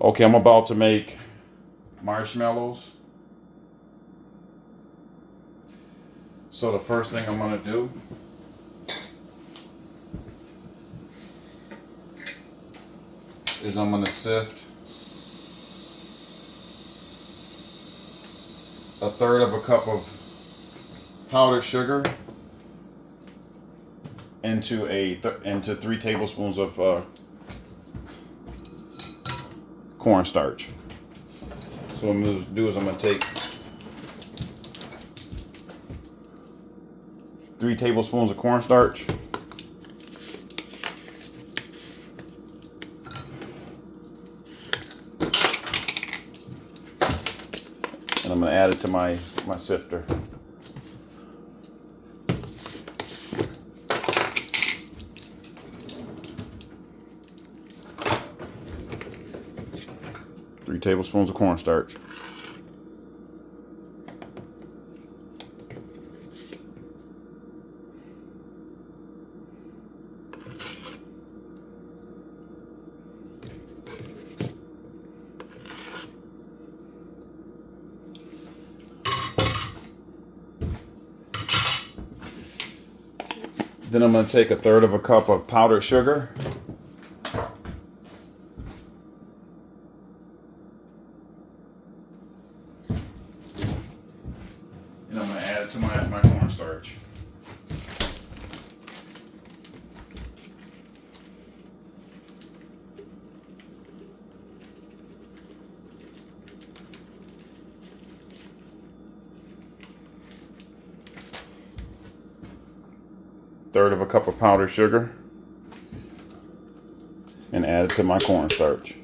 Okay, I'm about to make marshmallows. So the first thing I'm gonna do is I'm gonna sift a third of a cup of powdered sugar into into 3 tablespoons of cornstarch. So what I'm going to do is I'm going to take 3 tablespoons of cornstarch, and I'm going to add it to my sifter. Three tablespoons of cornstarch. Then I'm going to take a third of a cup of powdered sugar. And I'm going to add it to my cornstarch. Third of a cup of powdered sugar, and add it to my cornstarch.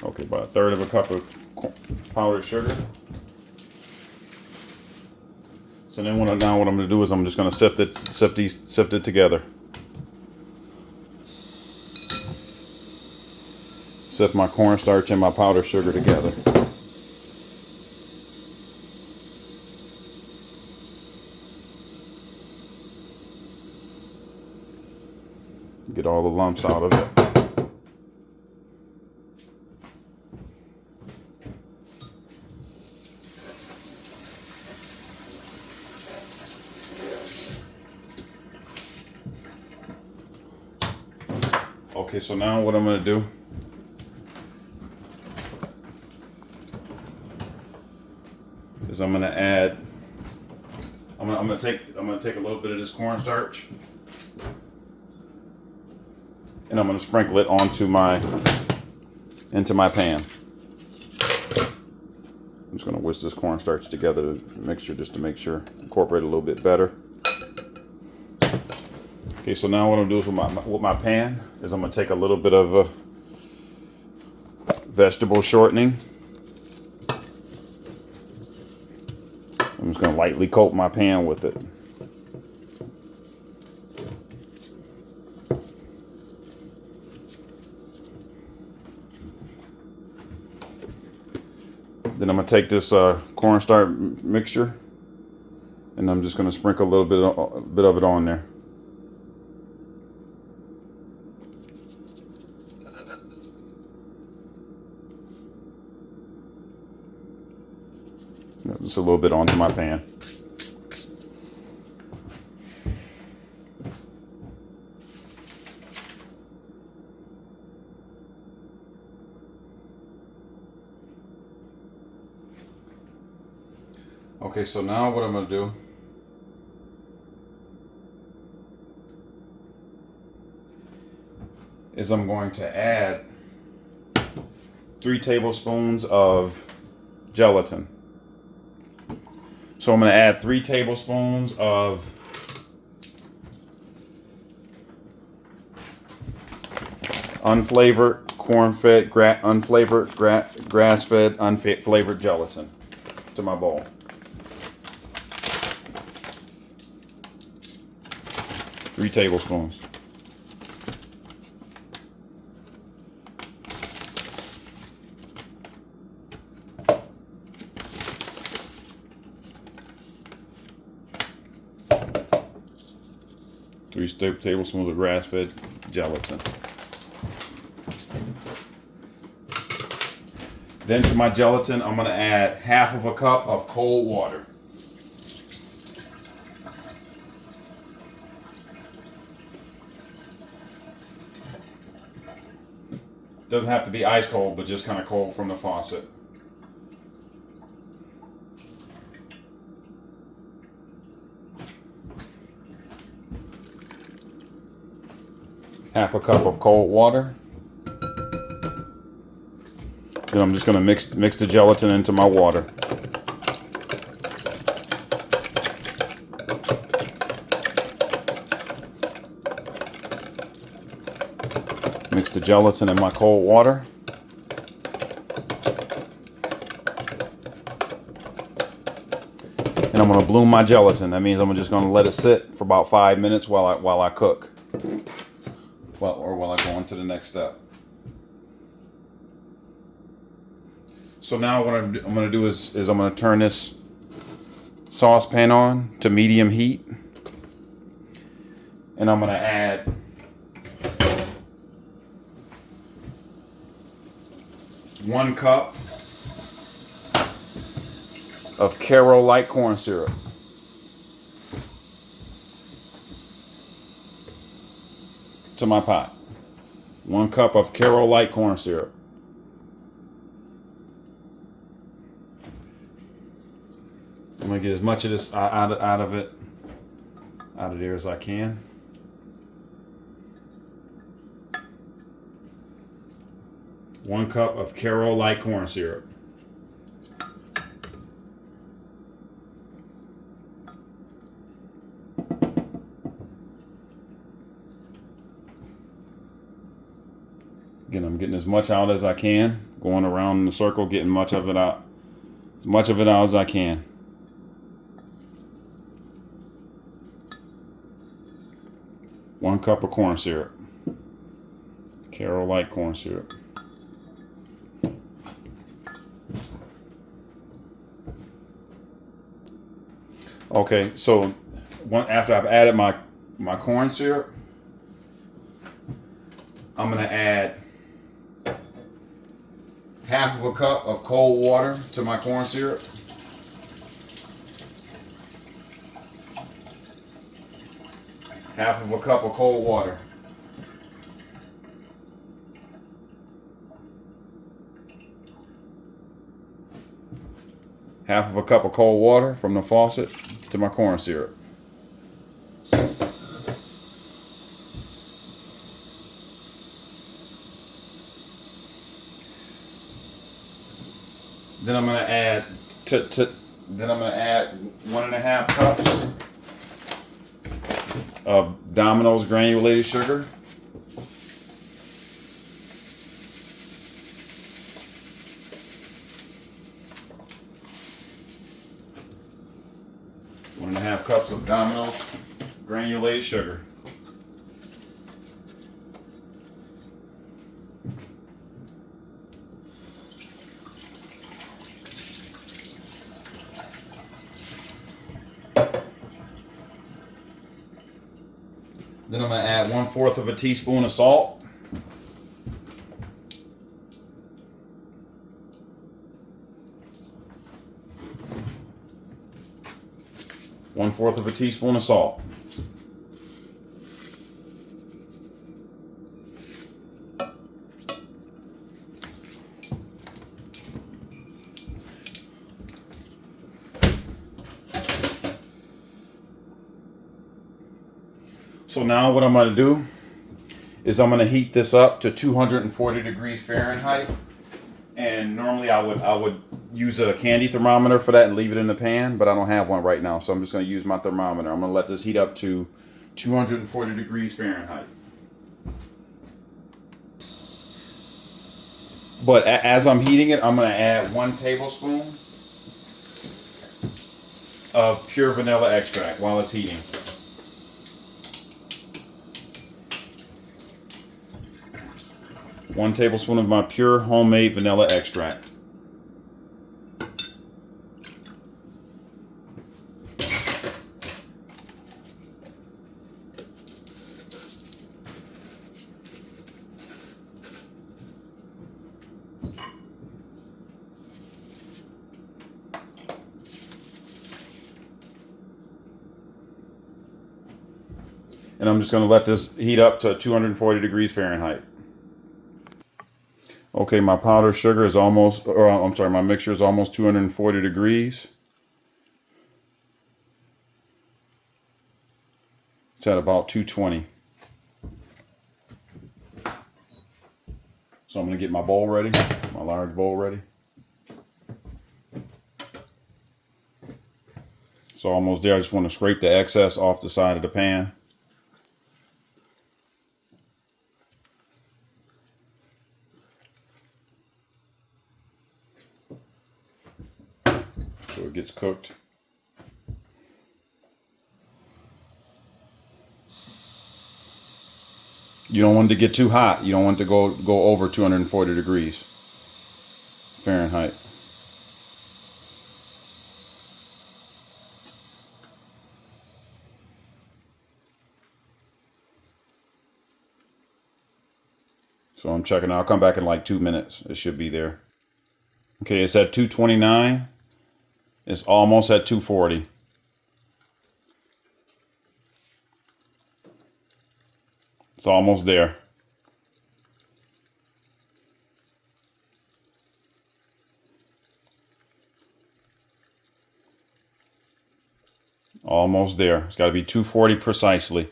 Okay, about a third of a cup of powdered sugar. So then what I'm going to do is I'm just going to sift it together. Sift my cornstarch and my powdered sugar together. Get all the lumps out of it. Okay, so now what I'm going to do is I'm going to add. I'm going to take a little bit of this cornstarch, and I'm going to sprinkle it into my pan. I'm just going to whisk this cornstarch together, mixture, just to make sure, incorporate it a little bit better. Okay, so now what I'm going to do is with my pan is I'm going to take a little bit of vegetable shortening. I'm just going to lightly coat my pan with it. Then I'm going to take this cornstarch mixture, and I'm just going to sprinkle a little bit of it on there. Just a little bit onto my pan. Okay, so now what I'm going to do is I'm going to add 3 tablespoons of gelatin. So I'm going to add 3 tablespoons of unflavored corn-fed, unflavored grass-fed, unflavored gelatin to my bowl. Three tablespoons. 3 tablespoons of grass-fed gelatin. Then to my gelatin, I'm going to add half of a cup of cold water. Doesn't have to be ice cold, but just kind of cold from the faucet. Half a cup of cold water. Then I'm just going to mix the gelatin into my water. Mix the gelatin in my cold water. And I'm going to bloom my gelatin. That means I'm just going to let it sit for about 5 minutes while I cook. While I go on to the next step. So now what I'm going to do is I'm going to turn this saucepan on to medium heat. And I'm going to add one cup of Karo light corn syrup. To my pot. 1 cup of Karo light corn syrup. I'm gonna get as much of this out of there as I can. One cup of Karo light corn syrup. Again, I'm getting as much out as I can, going around in the circle, getting much of it out, as much of it out as I can. One cup of corn syrup. Karo light corn syrup. Okay, so after I've added my corn syrup, I'm gonna add half of a cup of cold water to my corn syrup. Half of a cup of cold water. Half of a cup of cold water from the faucet to my corn syrup. Then I'm gonna add then I'm gonna add 1.5 cups of Domino's granulated sugar. One and a half cups of Domino's granulated sugar. Then I'm going to add 1/4 of a teaspoon of salt. One-fourth of a teaspoon of salt. So now what I'm going to do is I'm going to heat this up to 240 degrees Fahrenheit. And normally I would use a candy thermometer for that and leave it in the pan, but I don't have one right now, so I'm just going to use my thermometer. I'm going to let this heat up to 240 degrees Fahrenheit. But as I'm heating it, I'm going to add 1 tablespoon of pure vanilla extract while it's heating. One tablespoon of my pure homemade vanilla extract. And I'm just going to let this heat up to 240 degrees Fahrenheit. Okay, my powdered sugar is almost, or I'm sorry, my mixture is almost 240 degrees. It's at about 220. So I'm going to get my bowl ready, my large bowl ready. So almost there. I just want to scrape the excess off the side of the pan. So it gets cooked. You don't want it to get too hot. You don't want it to go over 240 degrees Fahrenheit. So I'm checking. I'll come back in like 2 minutes. It should be there. Okay, it's at 229. It's almost at 240. It's almost there. Almost there. It's got to be 240 precisely.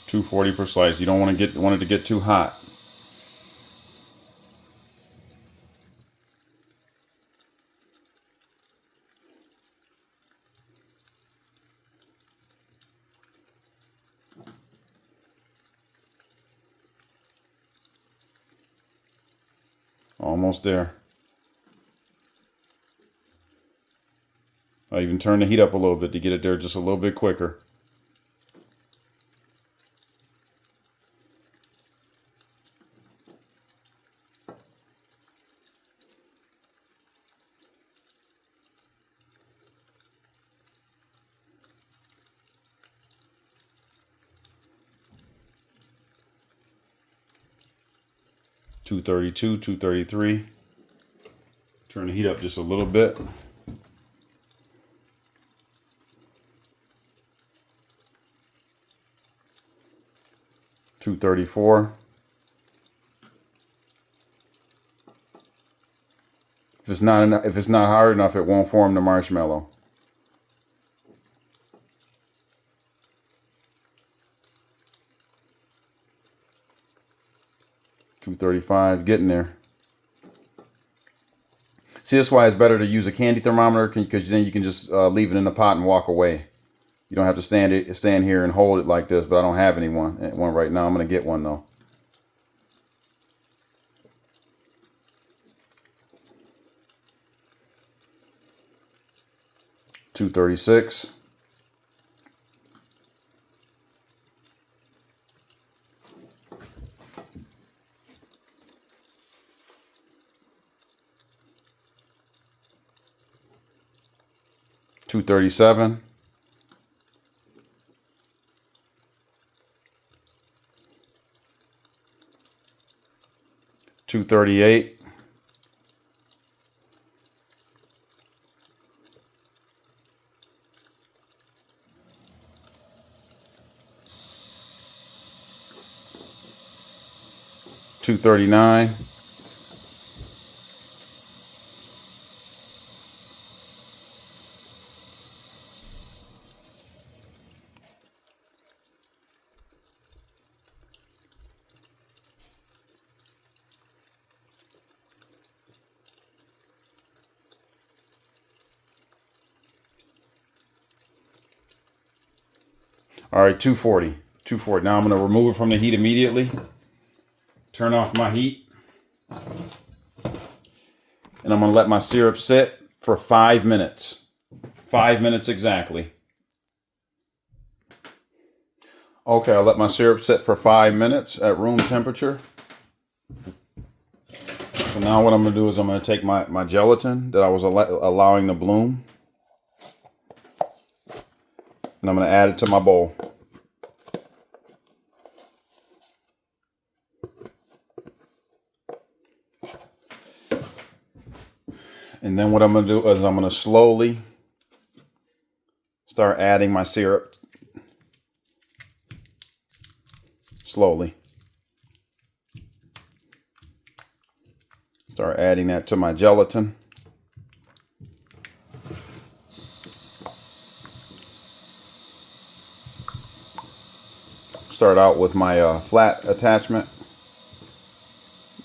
.240 precise. You don't want it to get too hot. Almost there. I even turn the heat up a little bit to get it there just a little bit quicker. .232, 233. Turn the heat up just a little bit. .234. If it's not hard enough, it won't form the marshmallow. .235, getting there. See, that's why it's better to use a candy thermometer, because then you can just leave it in the pot and walk away. You don't have to stand here and hold it like this, but I don't have one right now. I'm going to get one though. .236. .237. .238. .239. All right, 240. 240. Now I'm going to remove it from the heat immediately. Turn off my heat. And I'm going to let my syrup sit for 5 minutes. 5 minutes exactly. Okay, I'll let my syrup sit for 5 minutes at room temperature. So now what I'm going to do is I'm going to take my gelatin that I was allowing to bloom. And I'm going to add it to my bowl. And then what I'm going to do is I'm going to slowly start adding my syrup. Slowly. Start adding that to my gelatin. Start out with my flat attachment.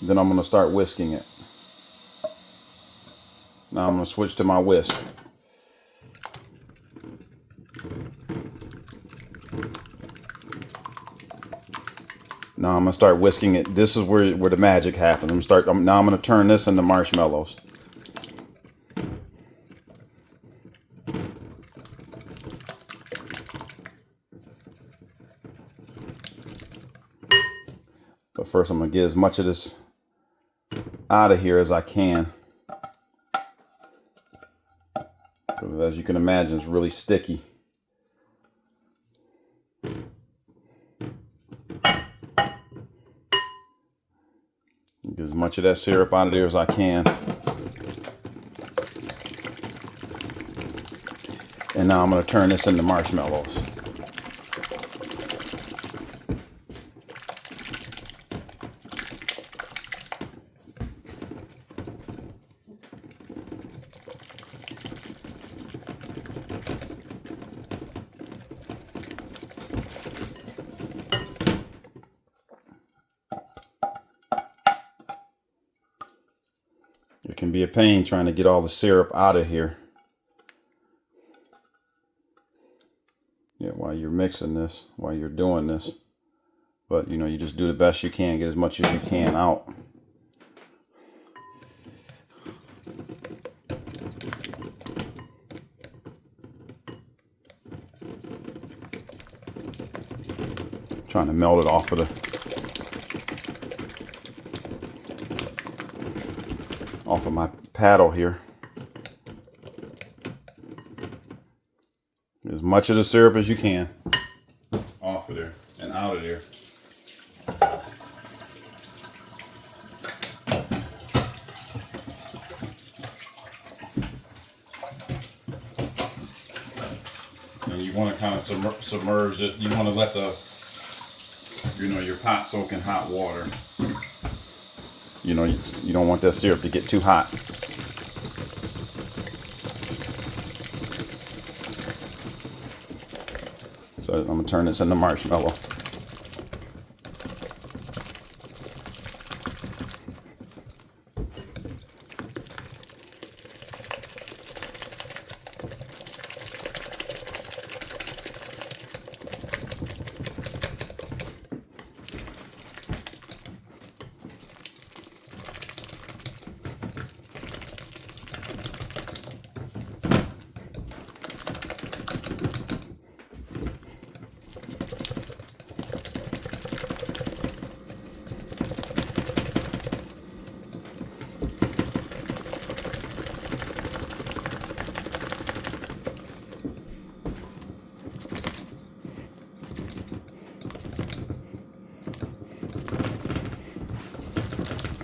Then I'm going to start whisking it. Now I'm going to switch to my whisk. Now I'm going to start whisking it. This is where the magic happens. Now I'm going to turn this into marshmallows. But first I'm going to get as much of this out of here as I can. Because as you can imagine, it's really sticky. Get as much of that syrup out of there as I can. And now I'm going to turn this into marshmallows. It can be a pain trying to get all the syrup out of here. Yeah, while you're mixing this, while you're doing this. But, you know, you just do the best you can, get as much as you can out. Trying to melt it off of my paddle here. As much of the syrup as you can off of there and out of there. And you want to kind of submerge it. You want to let your pot soak in hot water. You know, you don't want that syrup to get too hot. So I'm going to turn this into marshmallow.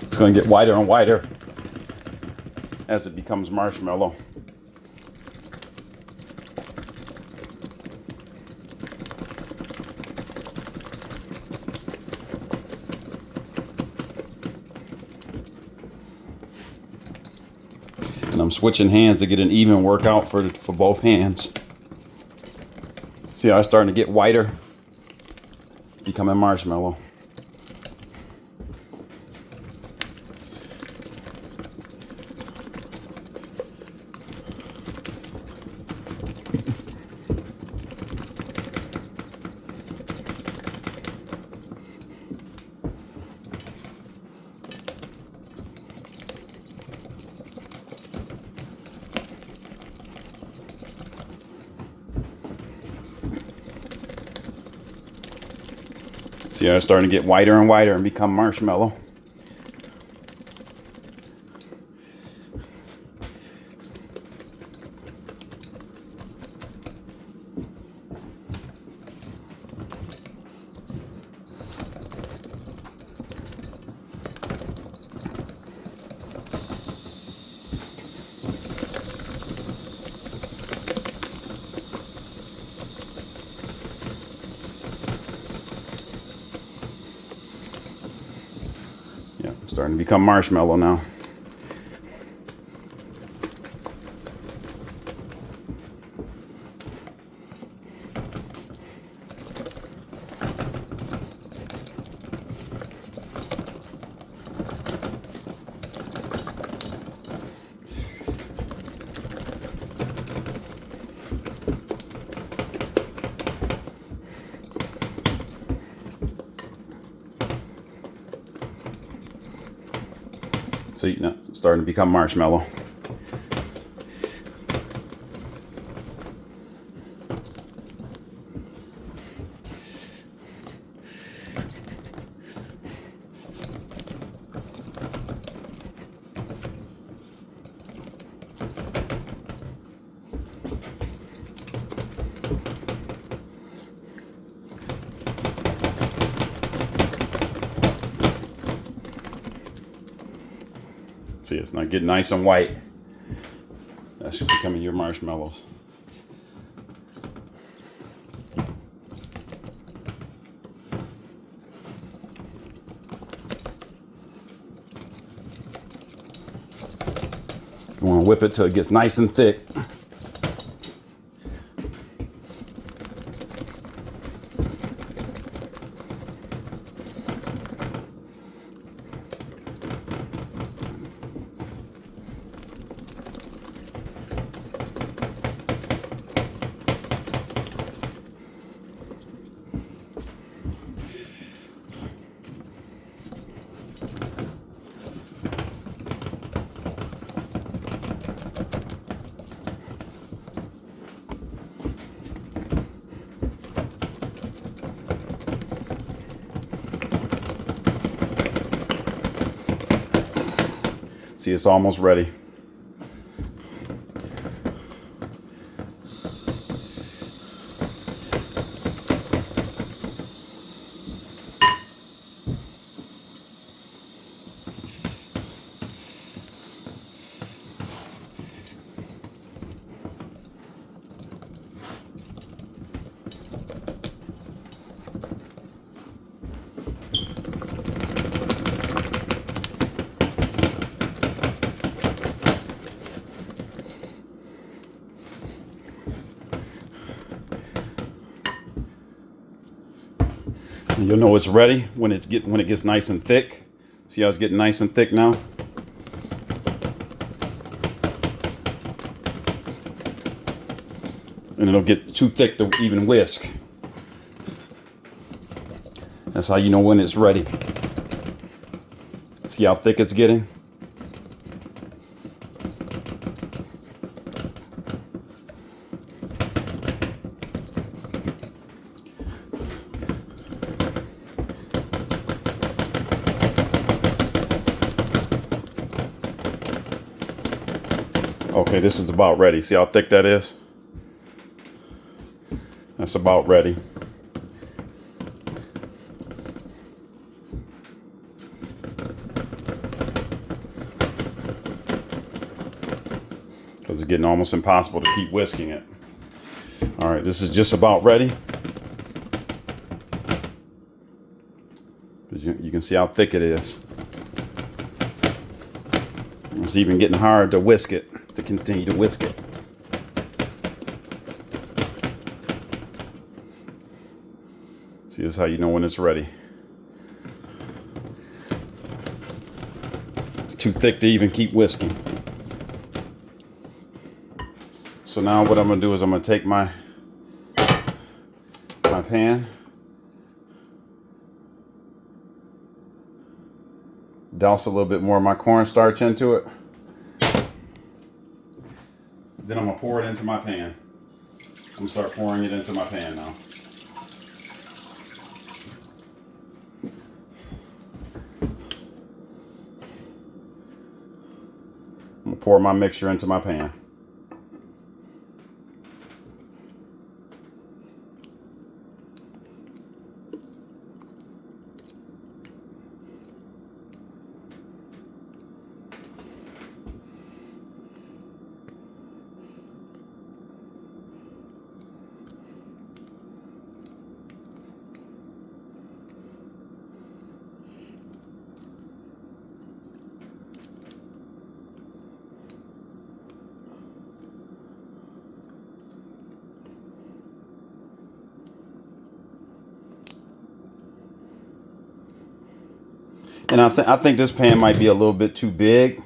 It's going to get whiter and whiter as it becomes marshmallow. And I'm switching hands to get an even workout for both hands. See how it's starting to get whiter? Becoming marshmallow. See how it's starting to get whiter and whiter and become marshmallow. Starting to become marshmallow now. So you know, it's starting to become marshmallow. See, it's not getting nice and white. That should be becoming your marshmallows. You want to whip it till it gets nice and thick. See, it's almost ready. And you'll know it's ready when it gets nice and thick. See how it's getting nice and thick now? And it'll get too thick to even whisk. That's how you know when it's ready. See how thick it's getting? Okay, this is about ready. See how thick that is? That's about ready. Because it's getting almost impossible to keep whisking it. All right, this is just about ready. You can see how thick it is. It's even getting hard to whisk it, to continue to whisk it. See, this is how you know when it's ready. It's too thick to even keep whisking. So now what I'm gonna do is I'm gonna take my pan, douse a little bit more of my cornstarch into it. Then I'm gonna pour it into my pan. I'm gonna start pouring it into my pan now. I'm gonna pour my mixture into my pan. And I think this pan might be a little bit too big.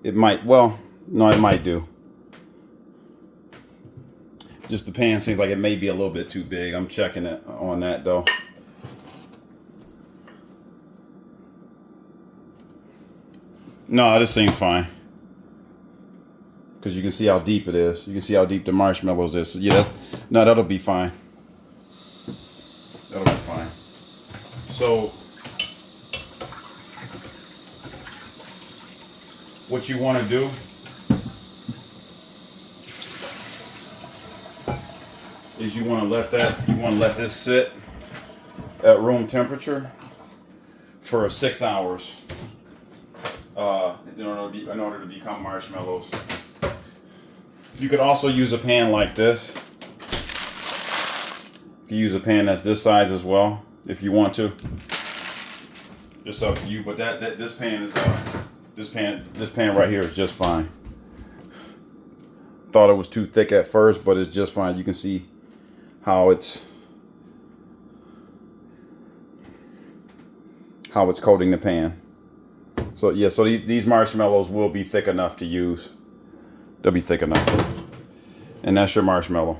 It might, well, no, it might do. Just the pan seems like it may be a little bit too big. I'm checking it on that though. No, this seems fine. Because you can see how deep it is. You can see how deep the marshmallows is. So yeah, no, that'll be fine. That'll be fine. So, what you want to do is you want to let this sit at room temperature for 6 hours in order to become marshmallows. You could also use a pan like this. You can use a pan that's this size as well if you want to. Just up to you. But this pan is this pan right here is just fine. Thought it was too thick at first, but it's just fine. You can see how it's coating the pan. So yeah, so these marshmallows will be thick enough to use. They'll be thick enough. And that's your marshmallow.